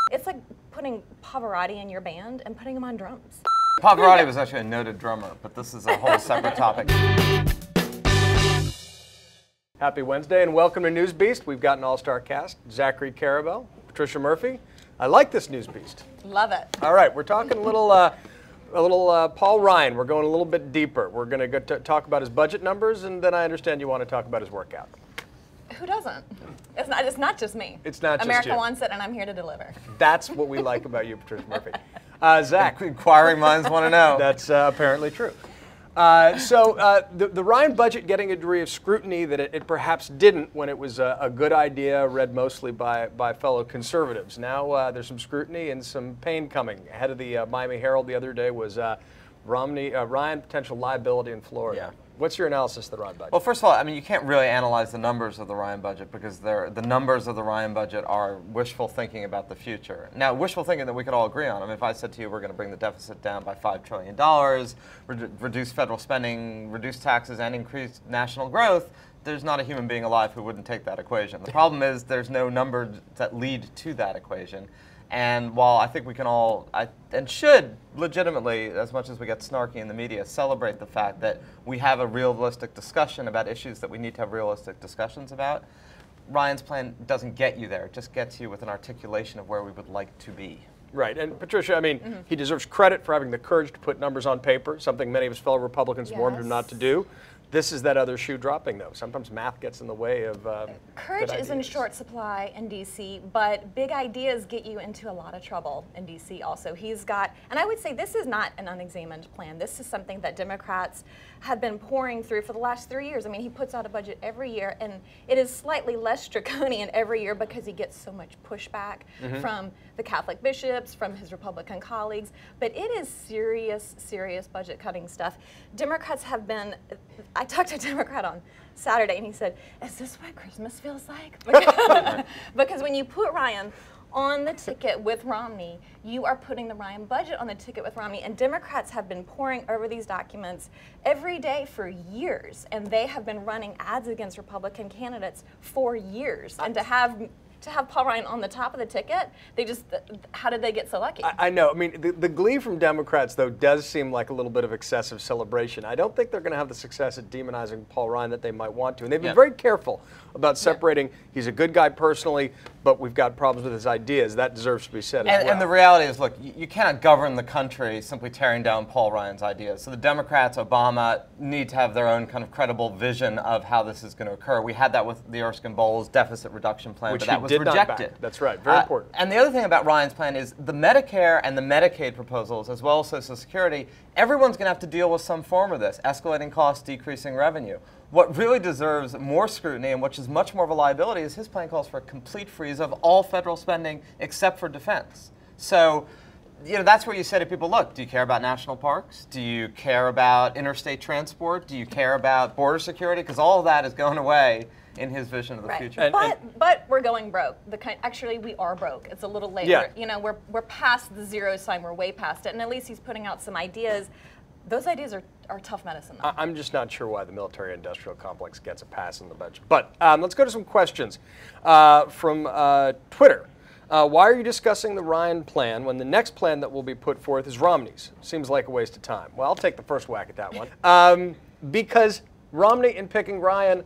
It's like putting Pavarotti in your band and putting him on drums. Pavarotti was actually a noted drummer, but this is a whole separate topic. Happy Wednesday and welcome to News Beast. We've got an all-star cast: Zachary, Karabell, Patricia Murphy. I like this News Beast. Love it. All right, we're talking a little Paul Ryan. We're going a little bit deeper. We're going to talk about his budget numbers, and then I understand you want to talk about his workout. Who doesn't? It's not just me. It's not just America you. wants it, and I'm here to deliver. That's what we like about you, Patricia Murphy. Zach. Inquiring minds want to know. That's apparently true. The Ryan budget getting a degree of scrutiny that it perhaps didn't when it was a good idea read mostly by fellow conservatives. Now there's some scrutiny and some pain coming. Ahead of the Miami Herald the other day was Ryan potential liability in Florida. Yeah. What's your analysis of the Ryan budget? Well, first of all, I mean, you can't really analyze the numbers of the Ryan budget because the numbers of the Ryan budget are wishful thinking about the future. Now, wishful thinking that we could all agree on. I mean, if I said to you we're going to bring the deficit down by $5 trillion, reduce federal spending, reduce taxes, and increase national growth, there's not a human being alive who wouldn't take that equation. The problem is there's no numbers that lead to that equation. And while I think we can all, and should legitimately, as much as we get snarky in the media, celebrate the fact that we have a realistic discussion about issues that we need to have realistic discussions about, Ryan's plan doesn't get you there. It just gets you with an articulation of where we would like to be. Right, and Patricia, I mean, he deserves credit for having the courage to put numbers on paper, something many of his fellow Republicans warned him not to do. This is that other shoe dropping, though. Sometimes math gets in the way of courage is in short supply in D.C., but big ideas get you into a lot of trouble in D.C. also. He's got, and I would say this is not an unexamined plan. This is something that Democrats have been pouring through for the last 3 years. I mean, he puts out a budget every year, and it is slightly less draconian every year because he gets so much pushback from the Catholic bishops, from his Republican colleagues. But it is serious, serious budget cutting stuff. Democrats have been, I talked to a Democrat on Saturday, and he said, "Is this what Christmas feels like?" Because when you put Ryan on the ticket with Romney, you are putting the Ryan budget on the ticket with Romney, and Democrats have been poring over these documents every day for years, and they have been running ads against Republican candidates for years. And to have Paul Ryan on the top of the ticket, how did they get so lucky? I know. I mean, the glee from Democrats, though, does seem like a little bit of excessive celebration. I don't think they're going to have the success at demonizing Paul Ryan that they might want to. And they've been very careful about separating, he's a good guy personally, but we've got problems with his ideas. That deserves to be said as well. And the reality is, look, you cannot govern the country simply tearing down Paul Ryan's ideas. So the Democrats, Obama, need to have their own kind of credible vision of how this is going to occur. We had that with the Erskine Bowles deficit reduction plan, which but that was did rejected. Not back. That's right. Very important. And the other thing about Ryan's plan is the Medicare and the Medicaid proposals, as well as Social Security, everyone's going to have to deal with some form of this, escalating costs, decreasing revenue. What really deserves more scrutiny, and which is much more of a liability, is his plan calls for a complete freeze of all federal spending except for defense. So, you know, that's where you say to people, look, do you care about national parks? Do you care about interstate transport? Do you care about border security? Because all of that is going away in his vision of the future. But we're going broke. Actually, we are broke. It's a little late. Yeah. You know, we're past the zero sign. We're way past it. And at least he's putting out some ideas. Those ideas are tough medicine, though. I'm just not sure why the military-industrial complex gets a pass in the budget. But let's go to some questions from Twitter. Why are you discussing the Ryan plan when the next plan that will be put forth is Romney's? Seems like a waste of time. Well, I'll take the first whack at that one. Because Romney, in picking Ryan,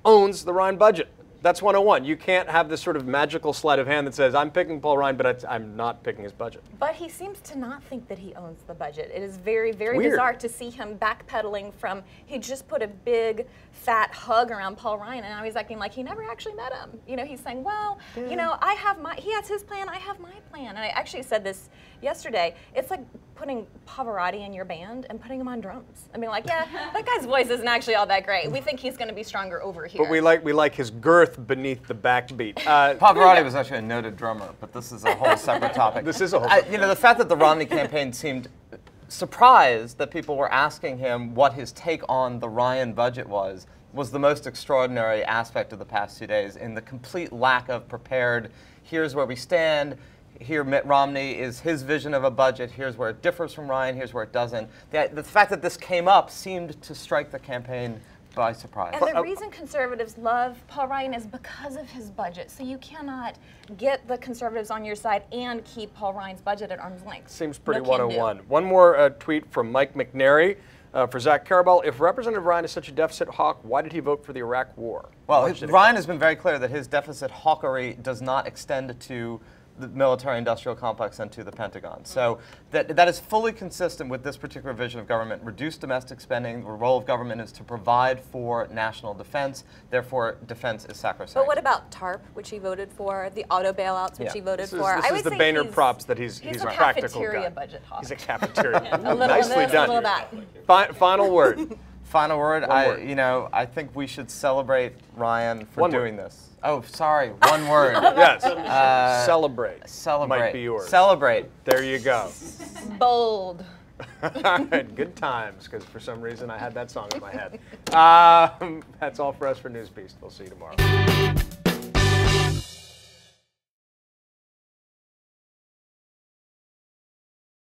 owns the Ryan budget. That's 101. You can't have this sort of magical sleight of hand that says, I'm picking Paul Ryan, but I'm not picking his budget. But he seems to not think that he owns the budget. It is very, very bizarre to see him backpedaling from, he just put a big, fat hug around Paul Ryan, and now he's acting like he never actually met him. You know, he's saying, well, you know, he has his plan, I have my plan. And I actually said this yesterday. It's like putting Pavarotti in your band and putting him on drums. I mean, like, yeah, that guy's voice isn't actually all that great. We think he's going to be stronger over here. But we like his girth beneath the backbeat. Pavarotti was actually a noted drummer, but this is a whole separate topic. This is a whole separate You know, the fact that the Romney campaign seemed surprised that people were asking him what his take on the Ryan budget was the most extraordinary aspect of the past 2 days, in the complete lack of prepared, here's where we stand, here Mitt Romney is his vision of a budget, here's where it differs from Ryan, here's where it doesn't. The fact that this came up seemed to strike the campaign by surprise. And the reason conservatives love Paul Ryan is because of his budget. So you cannot get the conservatives on your side and keep Paul Ryan's budget at arm's length. Seems pretty No can do. 101. One more tweet from Mike McNary for Zach Karabell. If Representative Ryan is such a deficit hawk, why did he vote for the Iraq War? Well, Ryan has been very clear that his deficit hawkery does not extend to the military-industrial complex and to the Pentagon. So that is fully consistent with this particular vision of government. Reduce domestic spending. The role of government is to provide for national defense. Therefore, defense is sacrosanct. But what about TARP, which he voted for, the auto bailouts, which he voted for? This is the Boehner props that he's a practical guy. Budget hawk. He's a cafeteria. A little Nicely of this, done. a little of that. Final word. Final word. One word. I think we should celebrate Ryan for One doing word. this. Oh, sorry. One word. Yes. Celebrate. Celebrate. Might be yours. Celebrate. There you go. Bold. All right. Good times, because for some reason I had that song in my head. That's all for us for News Beast. We'll see you tomorrow.